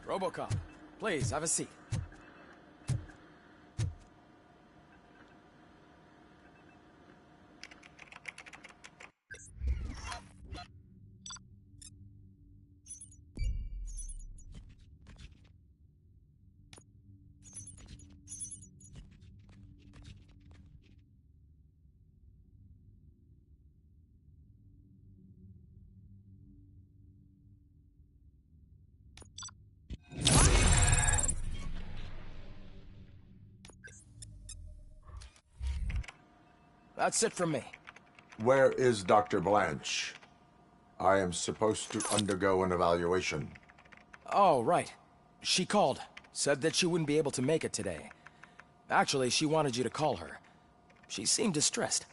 RoboCop, please, have a seat. That's it from me. Where is Dr. Blanche? I am supposed to undergo an evaluation. Oh, right. She called. Said that she wouldn't be able to make it today. Actually, she wanted you to call her. She seemed distressed.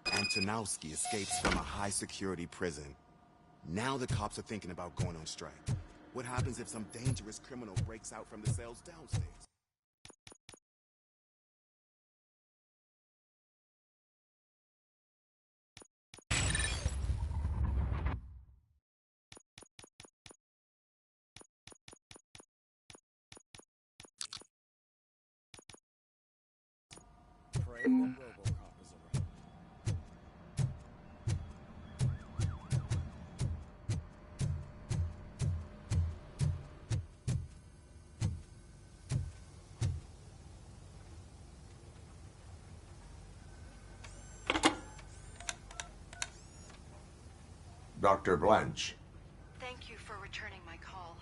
Antonowski escapes from a high-security prison. Now the cops are thinking about going on strike. What happens if some dangerous criminal breaks out from the cells downstairs? Pray that RoboCop is around. Dr. Blanche. Thank you for returning my call.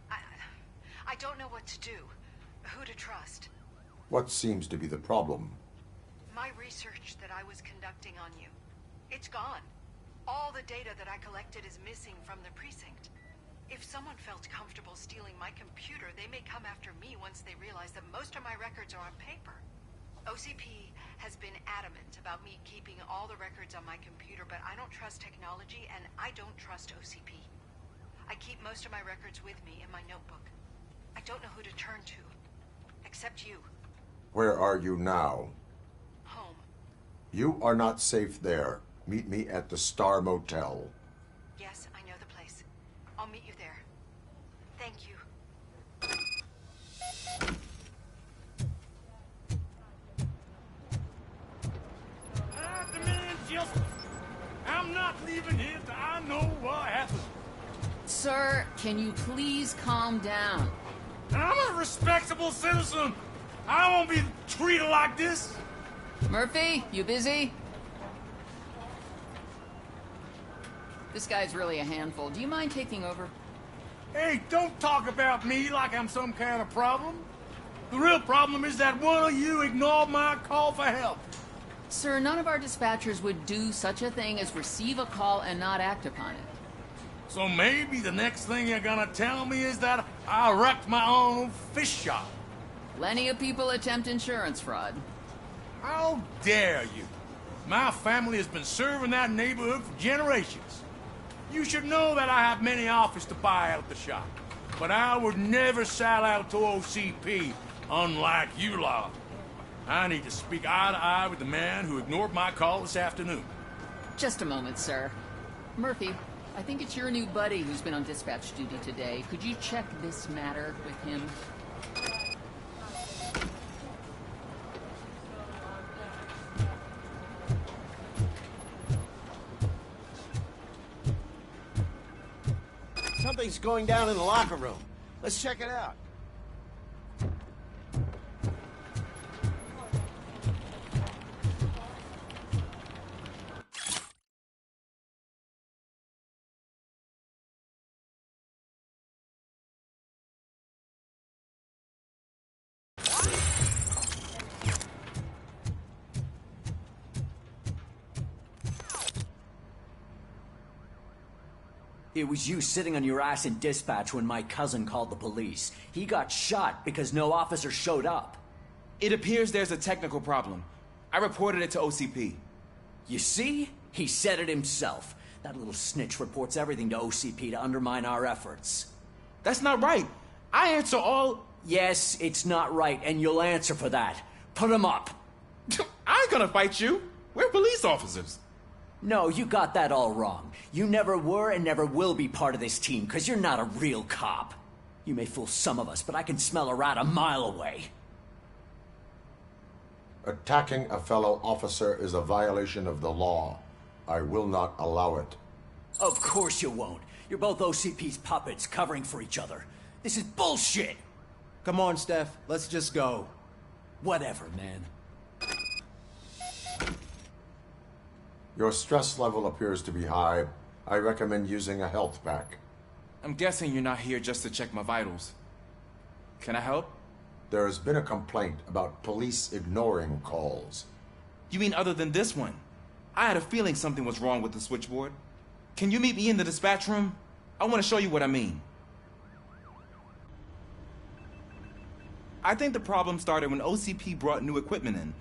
I don't know what to do, who to trust. What seems to be the problem? My research that I was conducting on you, it's gone. All the data that I collected is missing from the precinct. If someone felt comfortable stealing my computer, they may come after me once they realize that most of my records are on paper. OCP has been adamant about me keeping all the records on my computer, but I don't trust technology and I don't trust OCP. I keep most of my records with me in my notebook. I don't know who to turn to, except you. Where are you now? Home. You are not safe there. Meet me at the Star Motel. Yes, I know the place. I'll meet you there. Thank you. I demand justice. I'm not leaving here till I know what happened. Sir, can you please calm down? I'm a respectable citizen. I won't be treated like this. Murphy, you busy? This guy's really a handful. Do you mind taking over? Hey, don't talk about me like I'm some kind of problem. The real problem is that one of you ignored my call for help. Sir, none of our dispatchers would do such a thing as receive a call and not act upon it. So maybe the next thing you're gonna tell me is that I wrecked my own fish shop. Plenty of people attempt insurance fraud. How dare you? My family has been serving that neighborhood for generations. You should know that I have many offers to buy out the shop. But I would never sell out to OCP, unlike you lot. I need to speak eye to eye with the man who ignored my call this afternoon. Just a moment, sir. Murphy, I think it's your new buddy who's been on dispatch duty today. Could you check this matter with him? Something's going down in the locker room. Let's check it out. It was you sitting on your ass in dispatch when my cousin called the police. He got shot because no officer showed up. It appears there's a technical problem. I reported it to OCP. You see? He said it himself. That little snitch reports everything to OCP to undermine our efforts. That's not right. I answer all... Yes, it's not right, and you'll answer for that. Put him up. I ain't gonna fight you. We're police officers. No, you got that all wrong. You never were and never will be part of this team, because you're not a real cop. You may fool some of us, but I can smell a rat a mile away. Attacking a fellow officer is a violation of the law. I will not allow it. Of course you won't. You're both OCP's puppets covering for each other. This is bullshit! Come on, Steph. Let's just go. Whatever, man. Your stress level appears to be high. I recommend using a health pack. I'm guessing you're not here just to check my vitals. Can I help? There has been a complaint about police ignoring calls. You mean other than this one? I had a feeling something was wrong with the switchboard. Can you meet me in the dispatch room? I want to show you what I mean. I think the problem started when OCP brought new equipment in.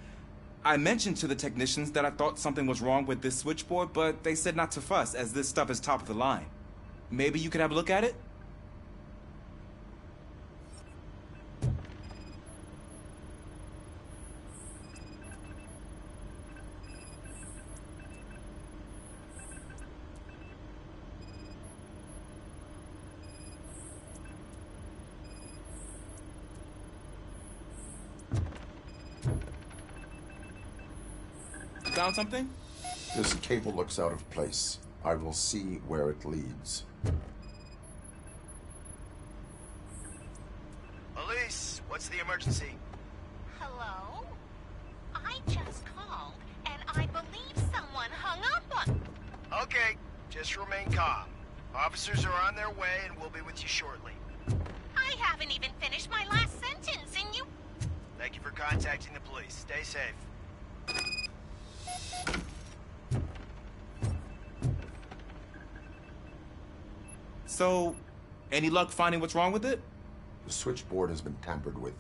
I mentioned to the technicians that I thought something was wrong with this switchboard, but they said not to fuss, as this stuff is top of the line. Maybe you could have a look at it? Found something? This cable looks out of place. I will see where it leads. Police, what's the emergency? Hello? I just called, and I believe someone hung up on... Okay, just remain calm. Officers are on their way and we'll be with you shortly. I haven't even finished my last sentence, and you... Thank you for contacting the police. Stay safe. So, any luck finding what's wrong with it? The switchboard has been tampered with.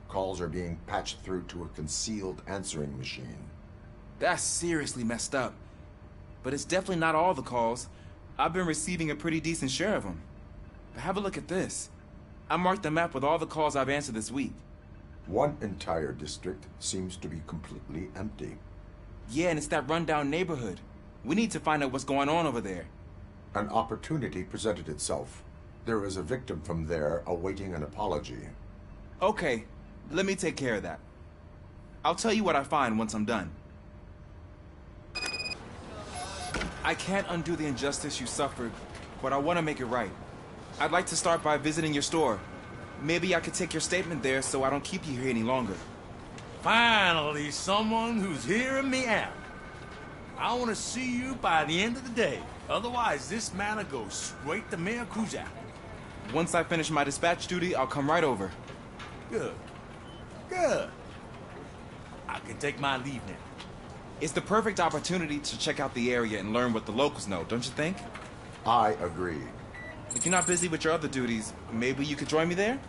Calls are being patched through to a concealed answering machine. That's seriously messed up. But it's definitely not all the calls. I've been receiving a pretty decent share of them. But have a look at this. I marked the map with all the calls I've answered this week. One entire district seems to be completely empty. Yeah, and it's that rundown neighborhood. We need to find out what's going on over there. An opportunity presented itself. There is a victim from there awaiting an apology. Okay, let me take care of that. I'll tell you what I find once I'm done. I can't undo the injustice you suffered, but I want to make it right. I'd like to start by visiting your store. Maybe I could take your statement there so I don't keep you here any longer. Finally, someone who's hearing me out. I want to see you by the end of the day. Otherwise, this matter goes straight to Mayor Kuzak. Once I finish my dispatch duty, I'll come right over. Good. Good. I can take my leave now. It's the perfect opportunity to check out the area and learn what the locals know, don't you think? I agree. If you're not busy with your other duties, maybe you could join me there?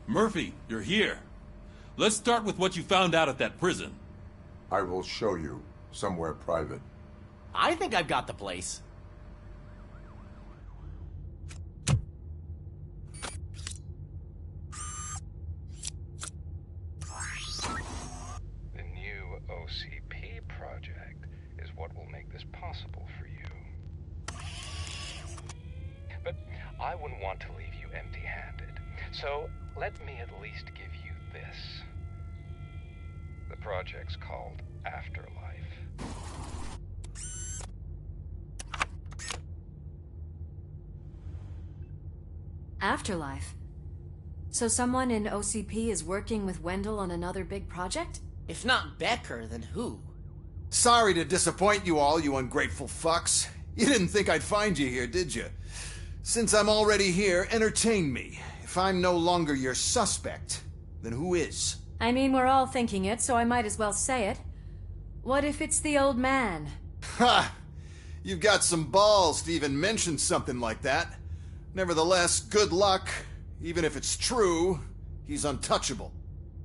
Murphy, you're here. Let's start with what you found out at that prison. I will show you somewhere private. I think I've got the place. The new OCP project is what I wouldn't want to leave you empty-handed. So, let me at least give you this. The project's called Afterlife. Afterlife? So someone in OCP is working with Wendell on another big project? If not Becker, then who? Sorry to disappoint you all, you ungrateful fucks. You didn't think I'd find you here, did you? Since I'm already here, entertain me. If I'm no longer your suspect, then who is? I mean, we're all thinking it, so I might as well say it. What if it's the old man? Ha! You've got some balls to even mention something like that. Nevertheless, good luck. Even if it's true, he's untouchable.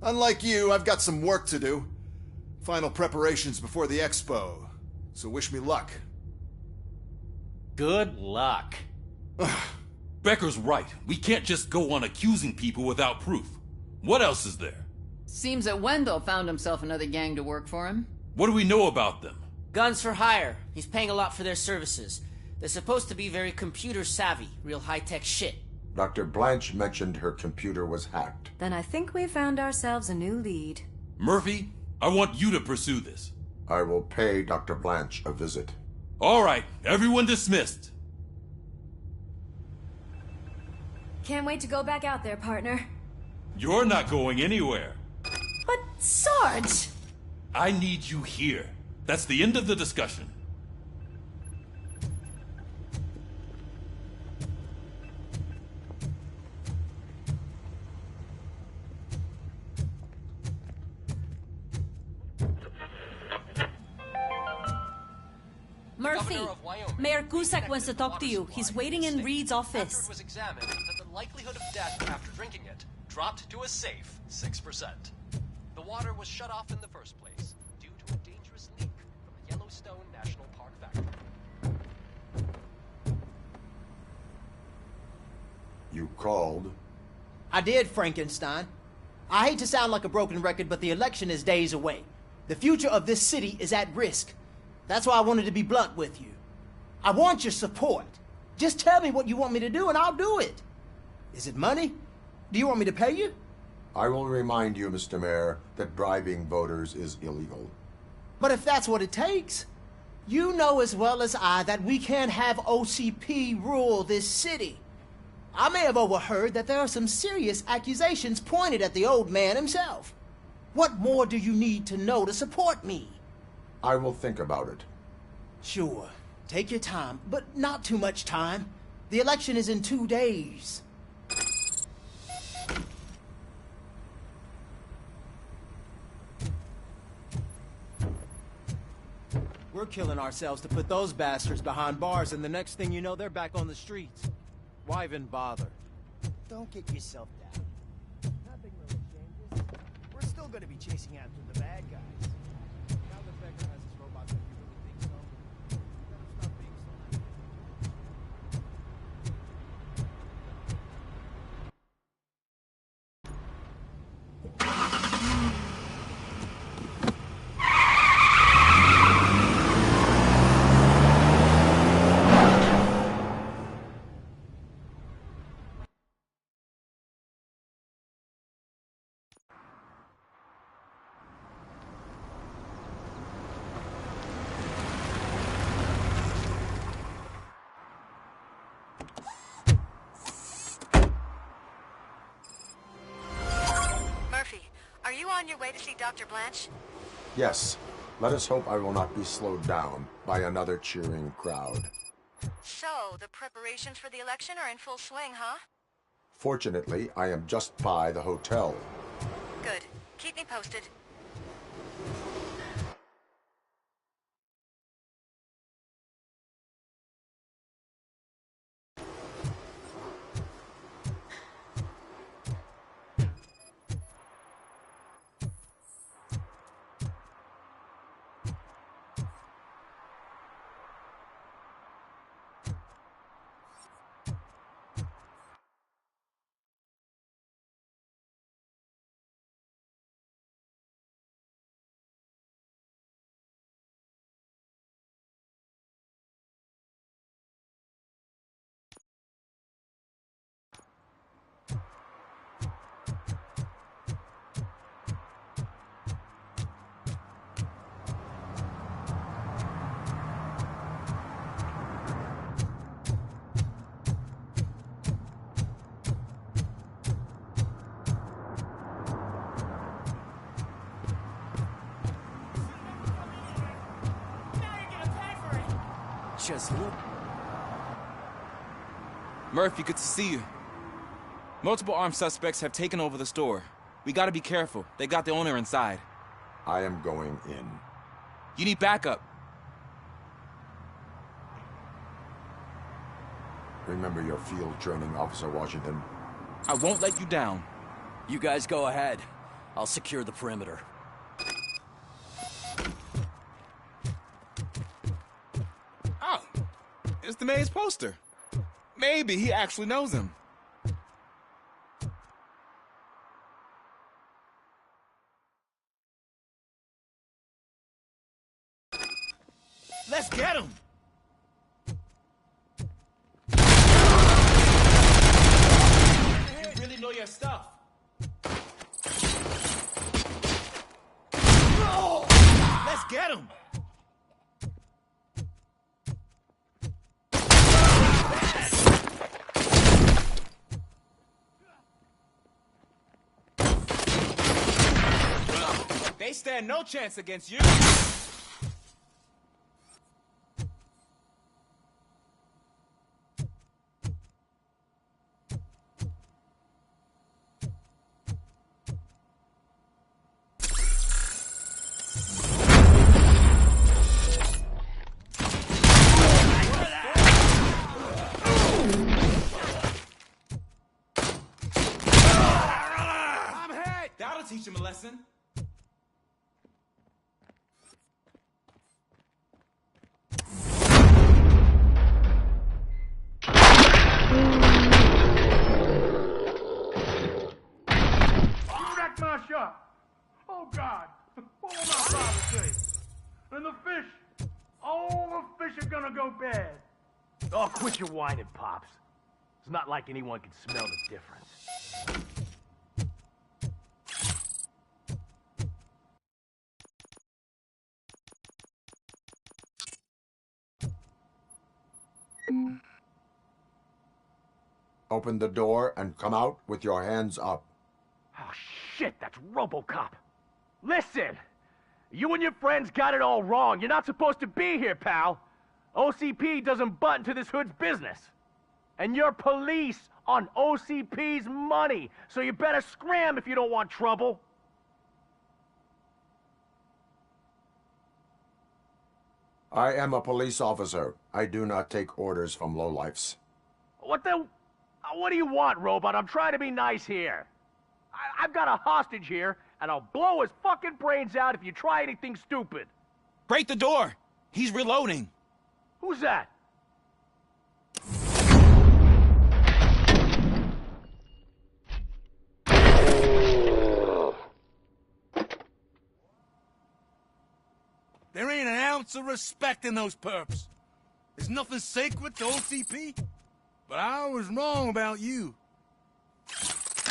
Unlike you, I've got some work to do. Final preparations before the expo. So wish me luck. Good luck. Becker's right. We can't just go on accusing people without proof. What else is there? Seems that Wendell found himself another gang to work for him. What do we know about them? Guns for hire. He's paying a lot for their services. They're supposed to be very computer savvy, real high-tech shit. Dr. Blanche mentioned her computer was hacked. Then I think we found ourselves a new lead. Murphy, I want you to pursue this. I will pay Dr. Blanche a visit. All right, everyone dismissed. Can't wait to go back out there, partner. You're not going anywhere. But, Sarge! I need you here. That's the end of the discussion. Murphy, Mayor Cusack wants to talk to you. He's waiting in Reed's office. It was examined that the likelihood of death after drinking it dropped to a safe 6%. The water was shut off in the first place due to a dangerous leak from a Yellowstone National Park factory. You called? I did, Frankenstein. I hate to sound like a broken record, but the election is days away. The future of this city is at risk. That's why I wanted to be blunt with you. I want your support. Just tell me what you want me to do and I'll do it. Is it money? Do you want me to pay you? I will remind you, Mr. Mayor, that bribing voters is illegal. But if that's what it takes, you know as well as I that we can't have OCP rule this city. I may have overheard that there are some serious accusations pointed at the old man himself. What more do you need to know to support me? I will think about it. Sure. Take your time, but not too much time. The election is in 2 days. We're killing ourselves to put those bastards behind bars, and the next thing you know, they're back on the streets. Why even bother? Don't get yourself down. Nothing really changes. We're still gonna be chasing after the bad guys. Now that Becker has his robot, do you really think so? You better stop being so naive. Are you on your way to see Dr. Blanche? Yes. Let us hope I will not be slowed down by another cheering crowd. So, the preparations for the election are in full swing, huh? Fortunately, I am just by the hotel. Good. Keep me posted. just look... Murphy, good to see you. Multiple armed suspects have taken over the store. We gotta be careful. They got the owner inside. I am going in. You need backup. Remember your field training, Officer Washington. I won't let you down. You guys go ahead. I'll secure the perimeter. Oh, it's the mayor's poster. Maybe he actually knows him. Let's get him! You really know your stuff. Let's get him! They stand no chance against you. That'll teach him a lesson. My shop. Oh, God. What will my father say? And the fish. All the fish are gonna go bad. Oh, quit your whining, Pops. It's not like anyone can smell the difference. Open the door and come out with your hands up. Oh, shit, that's RoboCop. Listen, you and your friends got it all wrong. You're not supposed to be here, pal. OCP doesn't butt into this hood's business. And you're police on OCP's money, so you better scram if you don't want trouble. I am a police officer. I do not take orders from lowlifes. What do you want, Robot? I'm trying to be nice here. I've got a hostage here, and I'll blow his fucking brains out if you try anything stupid. Break the door! He's reloading. Who's that? There ain't an ounce of respect in those perps. There's nothing sacred to OCP. But I was wrong about you.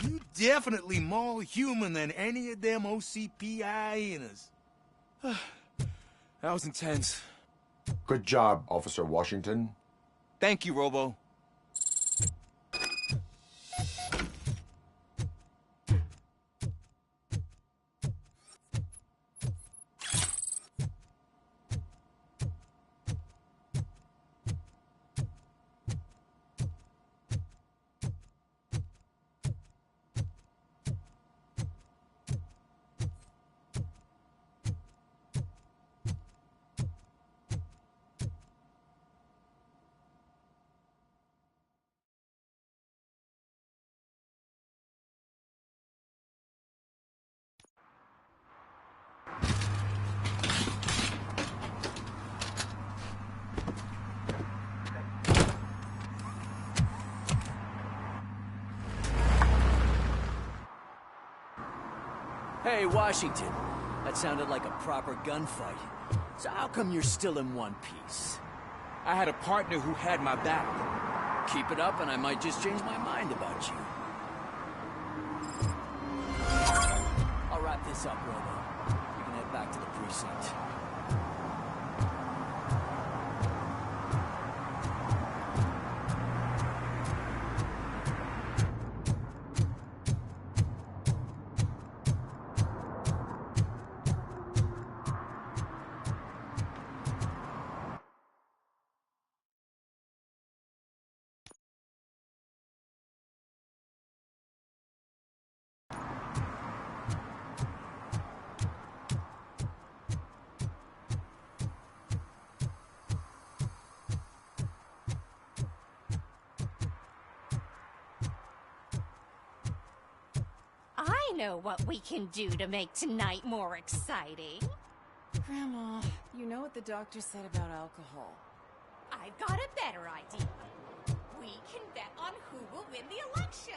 You definitely more human than any of them OCP hyenas. That was intense. Good job, Officer Washington. Thank you, Robo. Hey, Washington. That sounded like a proper gunfight. So how come you're still in one piece? I had a partner who had my back. Keep it up and I might just change my mind about you. I'll wrap this up, Robo. You can head back to the precinct. I know what we can do to make tonight more exciting. Grandma, you know what the doctor said about alcohol. I've got a better idea. We can bet on who will win the election.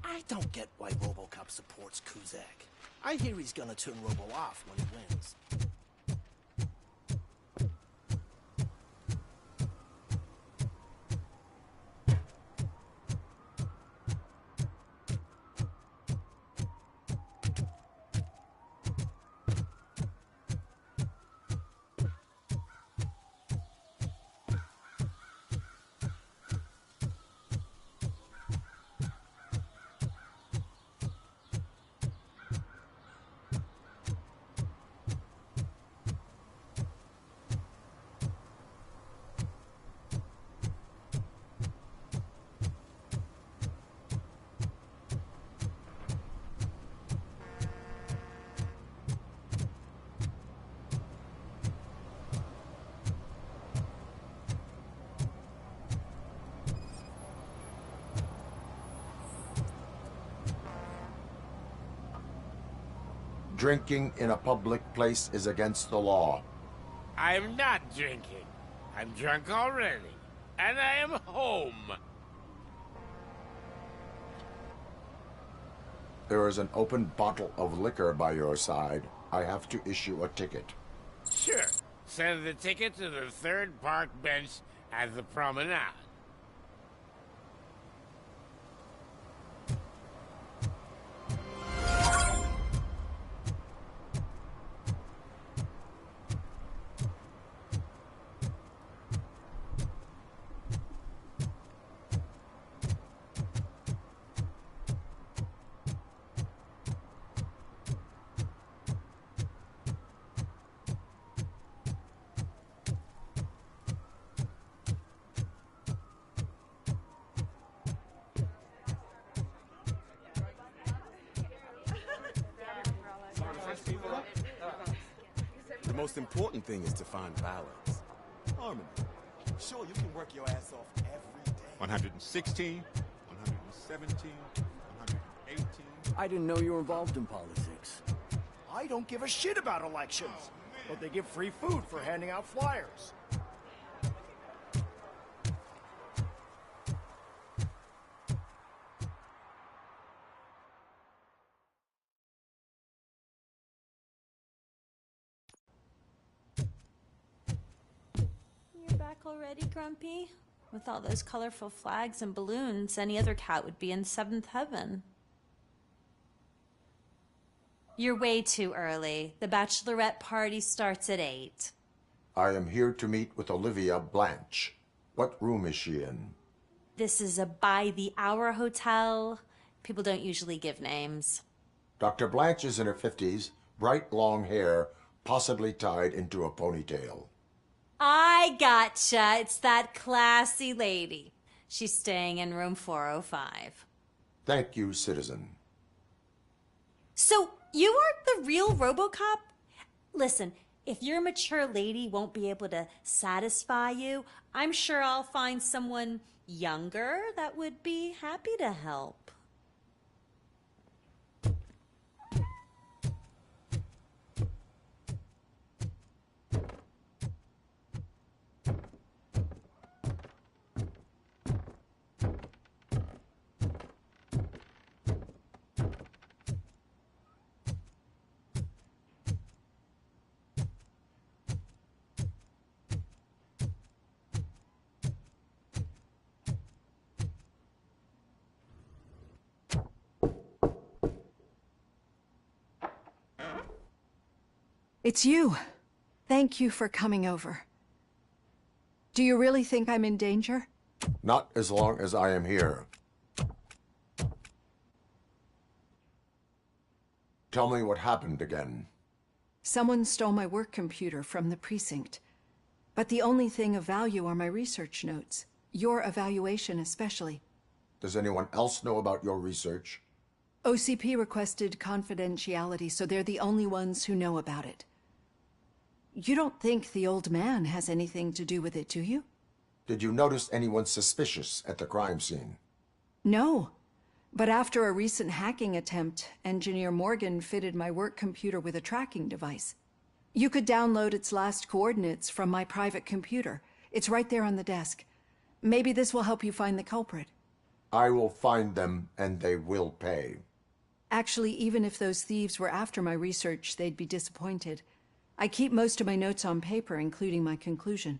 I don't get why RoboCop supports Kuzak. I hear he's gonna turn Robo off when he wins. Drinking in a public place is against the law. I'm not drinking. I'm drunk already. And I am home. There is an open bottle of liquor by your side. I have to issue a ticket. Sure. Send the ticket to the third park bench at the promenade. The most important thing is to find balance. Harmony. Sure, you can work your ass off every day. 116, 117, 118. I didn't know you were involved in politics. I don't give a shit about elections, but they give free food for handing out flyers. You're back already, Grumpy? With all those colorful flags and balloons, any other cat would be in seventh heaven. You're way too early. The bachelorette party starts at 8. I am here to meet with Olivia Blanche. What room is she in? This is a by-the-hour hotel. People don't usually give names. Dr. Blanche is in her 50s, bright long hair, possibly tied into a ponytail. I gotcha. It's that classy lady. She's staying in room 405. Thank you, citizen. So, you aren't the real RoboCop? Listen, if your mature lady won't be able to satisfy you, I'm sure I'll find someone younger that would be happy to help. It's you. Thank you for coming over. Do you really think I'm in danger? Not as long as I am here. Tell me what happened again. Someone stole my work computer from the precinct. But the only thing of value are my research notes. Your evaluation especially. Does anyone else know about your research? OCP requested confidentiality, so they're the only ones who know about it. You don't think the old man has anything to do with it, do you? Did you notice anyone suspicious at the crime scene? No. But after a recent hacking attempt, Engineer Morgan fitted my work computer with a tracking device. You could download its last coordinates from my private computer. It's right there on the desk. Maybe this will help you find the culprit. I will find them, and they will pay. Actually, even if those thieves were after my research, they'd be disappointed. I keep most of my notes on paper, including my conclusion.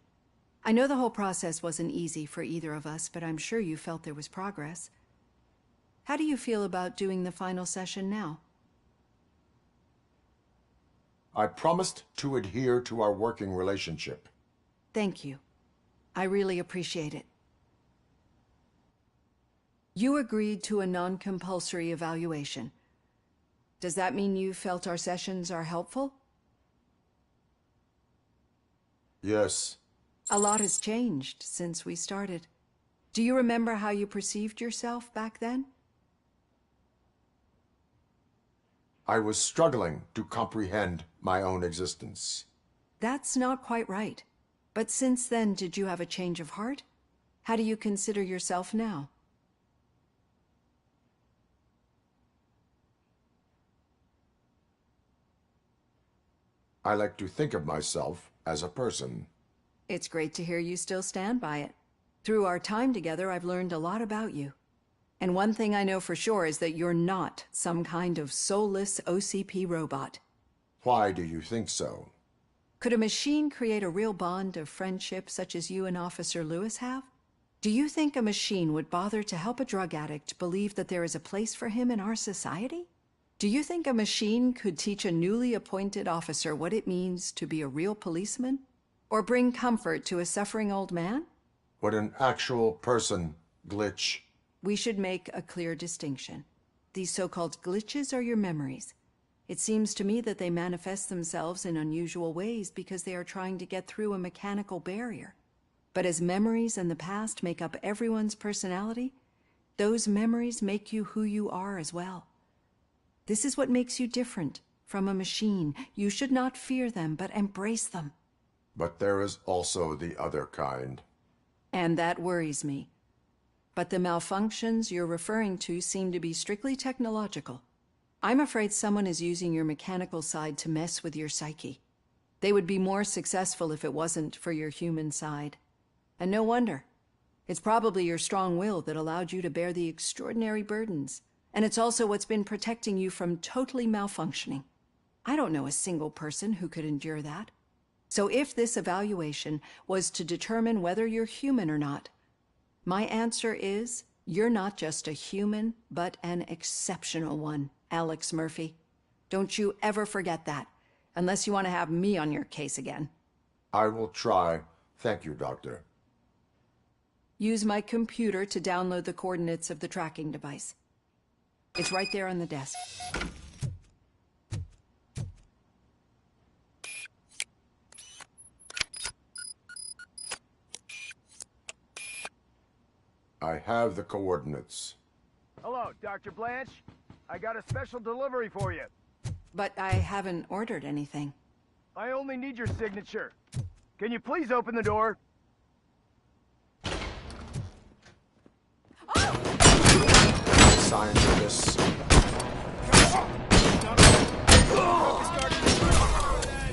I know the whole process wasn't easy for either of us, but I'm sure you felt there was progress. How do you feel about doing the final session now? I promised to adhere to our working relationship. Thank you. I really appreciate it. You agreed to a non-compulsory evaluation. Does that mean you felt our sessions are helpful? Yes. A lot has changed since we started. Do you remember how you perceived yourself back then? I was struggling to comprehend my own existence. That's not quite right. But since then, did you have a change of heart? How do you consider yourself now? I like to think of myself as a person. It's great to hear you still stand by it. Through our time together, I've learned a lot about you. And one thing I know for sure is that you're not some kind of soulless OCP robot. Why do you think so? Could a machine create a real bond of friendship such as you and Officer Lewis have? Do you think a machine would bother to help a drug addict believe that there is a place for him in our society? Do you think a machine could teach a newly appointed officer what it means to be a real policeman? Or bring comfort to a suffering old man? Would an actual person glitch? We should make a clear distinction. These so-called glitches are your memories. It seems to me that they manifest themselves in unusual ways because they are trying to get through a mechanical barrier. But as memories and the past make up everyone's personality, those memories make you who you are as well. This is what makes you different from a machine. You should not fear them, but embrace them. But there is also the other kind. And that worries me. But the malfunctions you're referring to seem to be strictly technological. I'm afraid someone is using your mechanical side to mess with your psyche. They would be more successful if it wasn't for your human side. And no wonder. It's probably your strong will that allowed you to bear the extraordinary burdens. And it's also what's been protecting you from totally malfunctioning. I don't know a single person who could endure that. So if this evaluation was to determine whether you're human or not, my answer is, you're not just a human, but an exceptional one, Alex Murphy. Don't you ever forget that, unless you want to have me on your case again. I will try. Thank you, Doctor. Use my computer to download the coordinates of the tracking device. It's right there on the desk. I have the coordinates. Hello, Dr. Blanche. I got a special delivery for you. But I haven't ordered anything. I only need your signature. Can you please open the door? Sign for this.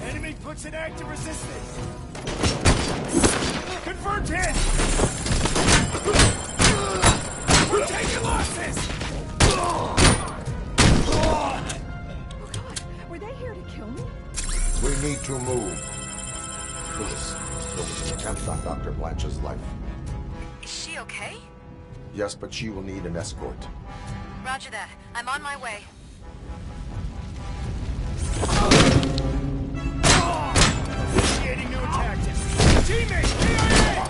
Enemy puts an active resistance. Confirmed hit! We're taking losses! Oh God, were they here to kill me? We need to move. Lewis, there was an attempt on Dr. Blanche's life. Is she okay? Yes, but she will need an escort. Roger that. I'm on my way. Initiating new tactics. Teammate, PIA!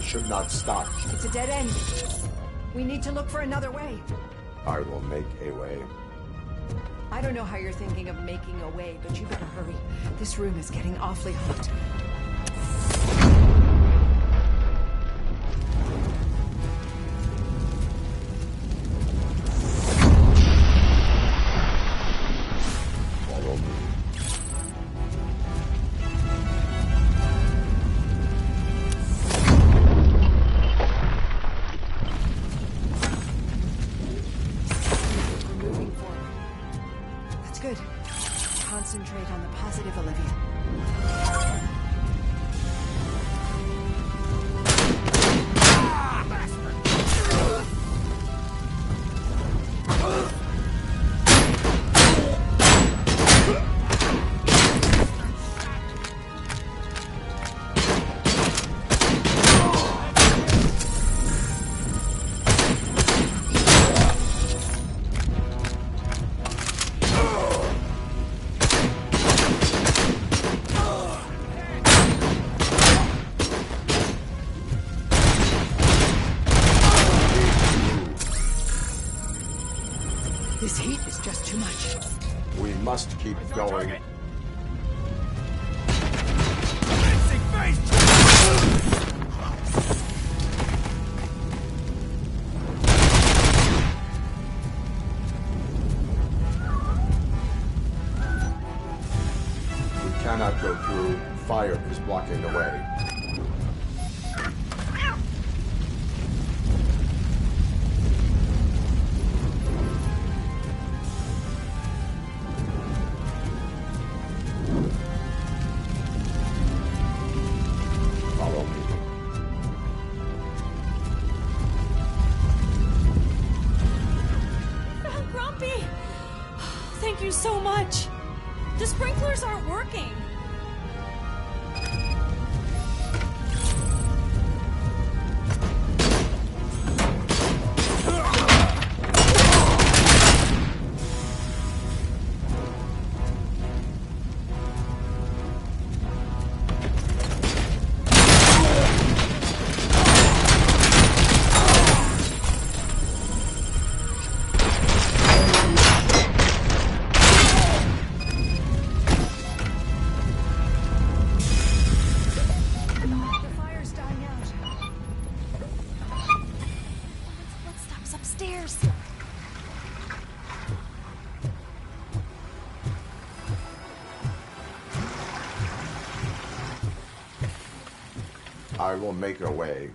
should not stop. It's a dead end. We need to look for another way. I will make a way. I don't know how you're thinking of making a way, but you better hurry. This room is getting awfully hot. Follow me. Moving forward. That's good. Concentrate on the positive, Olivia. This heat is just too much. We must keep going. We cannot go through. Fire is blocking the way. Follow me. Grumpy! Thank you so much. The sprinklers aren't working. The fire's dying out. What stops upstairs? I will make a way.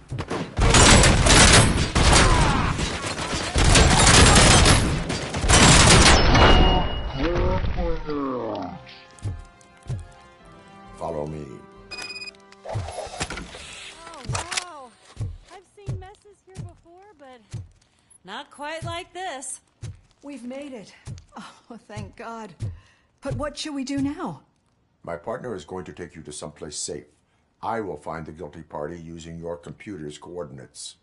Follow me. Oh, wow. I've seen messes here before, but not quite like this. We've made it. Oh, thank God. But what should we do now? My partner is going to take you to someplace safe. I will find the guilty party using your computer's coordinates.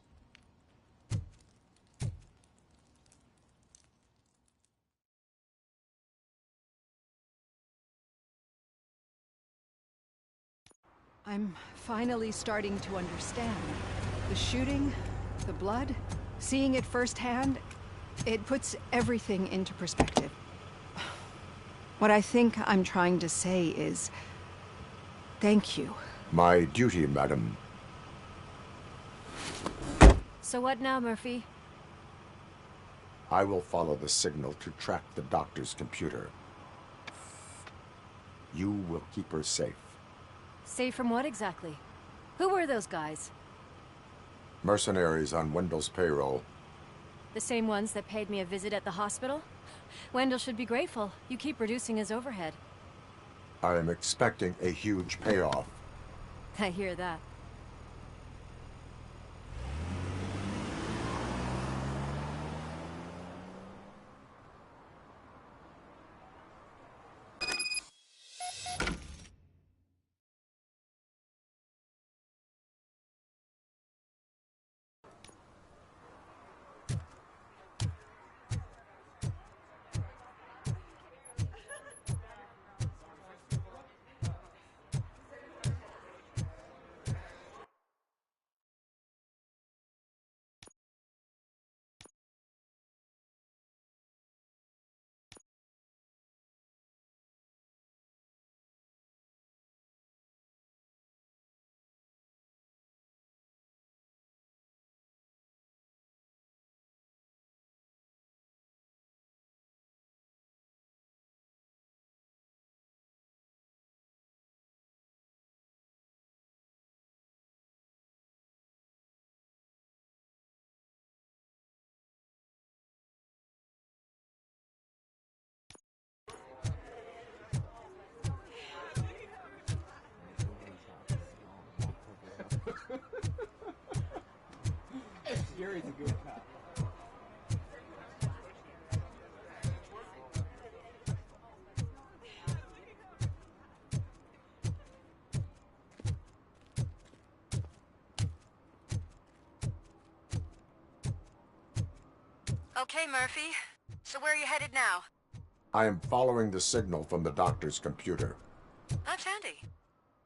I'm finally starting to understand. The shooting, the blood, seeing it firsthand, it puts everything into perspective. What I think I'm trying to say is, thank you. My duty, madam. So what now, Murphy? I will follow the signal to track the doctor's computer. You will keep her safe. Safe from what exactly? Who were those guys? Mercenaries on Wendell's payroll. The same ones that paid me a visit at the hospital? Wendell should be grateful. You keep reducing his overhead. I am expecting a huge payoff. I hear that. sure he's a good cop. Okay, Murphy. So where are you headed now? I am following the signal from the doctor's computer. That's handy.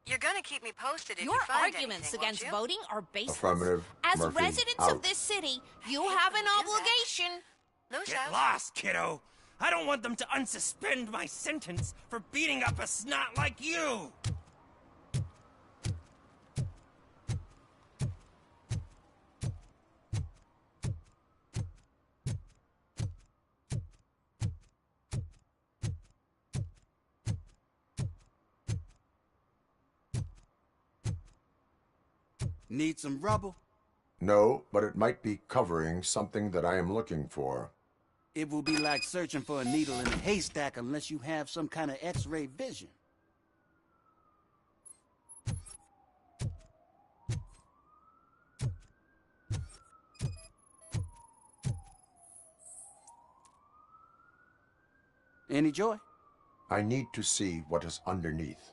You're gonna keep me posted if Your you find arguments anything, against won't you? voting are baseless. Affirmative. As Murphy, residents out. of this city, you have an obligation. Get lost, kiddo. I don't want them to unsuspend my sentence for beating up a snot like you. Need some rubble? No, but it might be covering something that I am looking for. It will be like searching for a needle in a haystack unless you have some kind of X-ray vision. Any joy? I need to see what is underneath.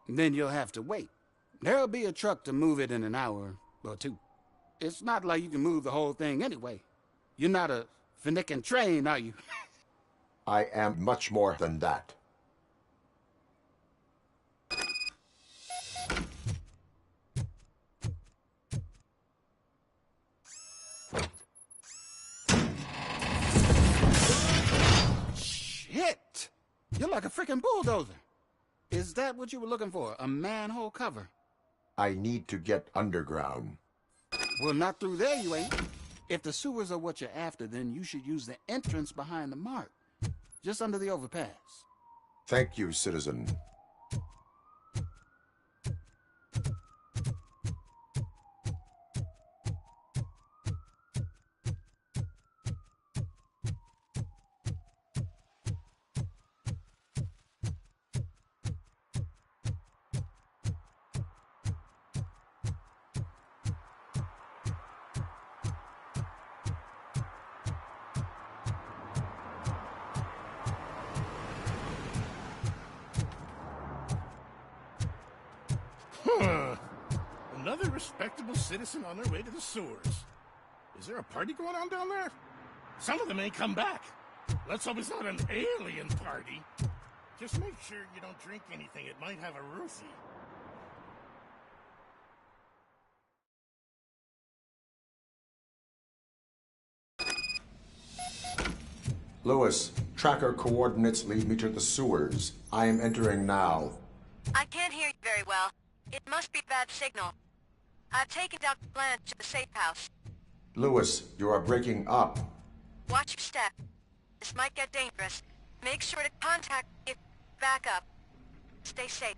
Then you'll have to wait. There'll be a truck to move it in an hour or two. It's not like you can move the whole thing anyway. You're not a finicking train, are you? I am much more than that. Shit! You're like a freaking bulldozer. Is that what you were looking for? A manhole cover? I need to get underground. Well, not through there, you ain't. If the sewers are what you're after, then you should use the entrance behind the mark. Just under the overpass. Thank you, citizen. Another respectable citizen on their way to the sewers. Is there a party going on down there? Some of them ain't come back. Let's hope it's not an alien party. Just make sure you don't drink anything. It might have a roofie. Lewis, tracker coordinates lead me to the sewers. I am entering now. I can't hear you very well. It must be a bad signal. I've taken Dr. Blanche to the safe house. Lewis, you are breaking up. Watch your step. This might get dangerous. Make sure to contact me if back up. Stay safe.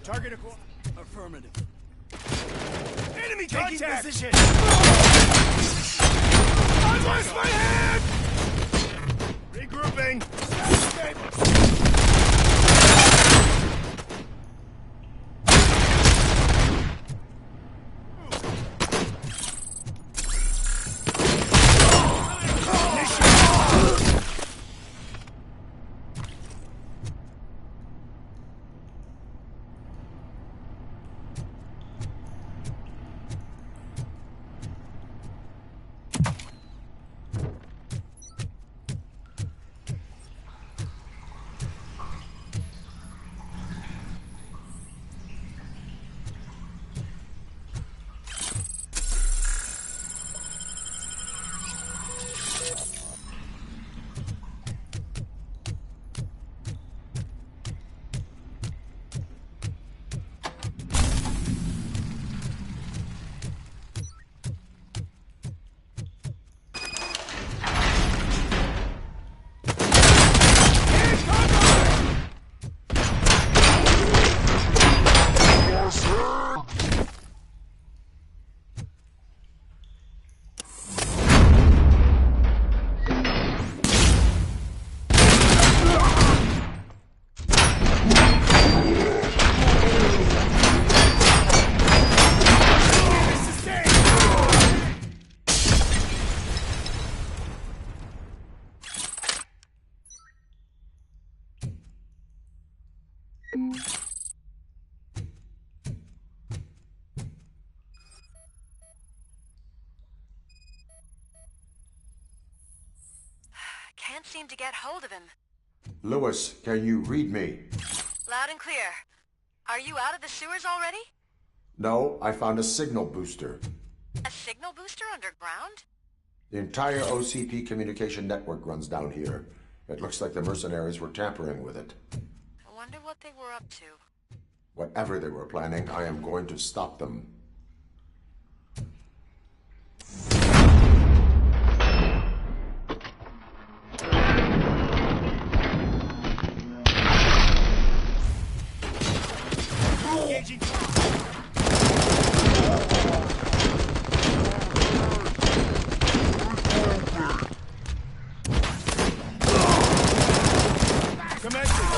Target acquired. Affirmative. Enemy contact! Position! I lost my hand! Regrouping! Can't seem to get hold of him. Lewis, can you read me? Loud and clear. Are you out of the sewers already? No, I found a signal booster. A signal booster underground? The entire OCP communication network runs down here. It looks like the mercenaries were tampering with it. I wonder what they were up to. Whatever they were planning, I am going to stop them. Engaging. Commencing.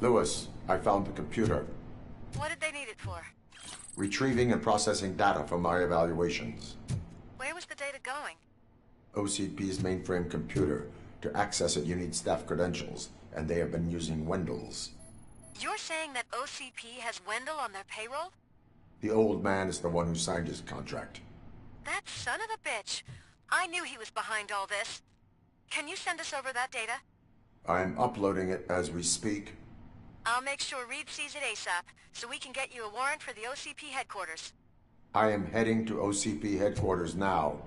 Lewis, I found the computer. What did they need it for? Retrieving and processing data from my evaluations. Where was the data going? OCP's mainframe computer. To access it, you need staff credentials, and they have been using Wendell's. You're saying that OCP has Wendell on their payroll? The old man is the one who signed his contract. That son of a bitch. I knew he was behind all this. Can you send us over that data? I'm uploading it as we speak. I'll make sure Reed sees it ASAP, so we can get you a warrant for the OCP headquarters. I am heading to OCP headquarters now.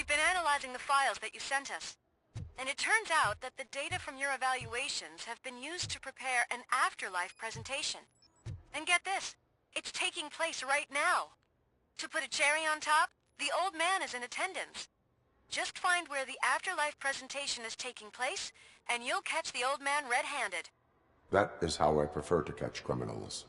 We've been analyzing the files that you sent us. And it turns out that the data from your evaluations have been used to prepare an afterlife presentation. And get this, it's taking place right now. To put a cherry on top, the old man is in attendance. Just find where the afterlife presentation is taking place, and you'll catch the old man red-handed. That is how I prefer to catch criminals.